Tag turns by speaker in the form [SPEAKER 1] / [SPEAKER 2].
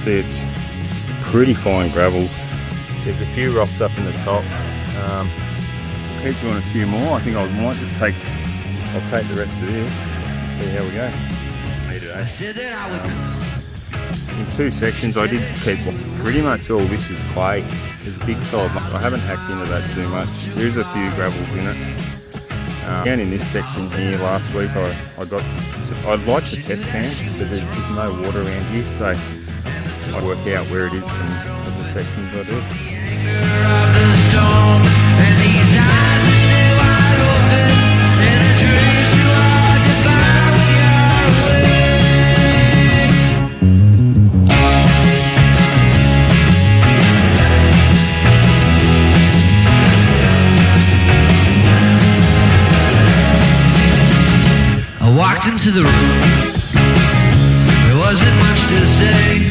[SPEAKER 1] see it's pretty fine gravels. There's a few rocks up in the top. Keep doing a few more. I think I might just take the rest of this and see how we go. In two sections I did keep pretty much all this is clay. There's a big solid. I haven't hacked into that too much. There's a few gravels in it. Down in this section here last week I like the test pan, but there's no water around here, so I work out where it is from the sections I do.
[SPEAKER 2] Walked into the room, there wasn't much to say.